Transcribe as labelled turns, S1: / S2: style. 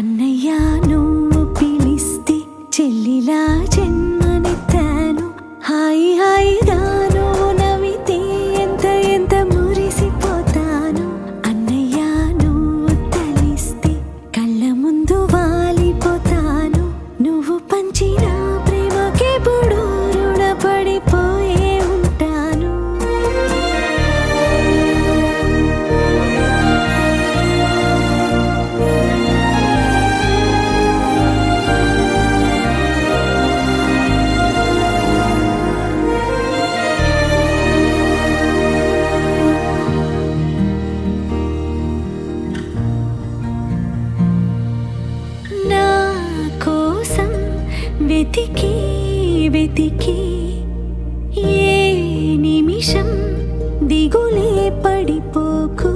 S1: అన్నయ్యా నువ్వు పిలిస్తే చెల్లిలా జన్మనెత్తాను. హాయి హాయిగా నువ్వు నవ్వితే ఎంత ఎంత మురిసిపోతాను. అన్నయ్యా నువ్వు తలిస్తే కళ్ళ ముందు వాలిపోతాను. నువ్వు పంచిన ప్రేమకెప్పుడు రుణపడిపోయే ఉంటాను. నా కోసం వెతికి వెతికి ఏ నిమిషం దిగులే పడిపోకు.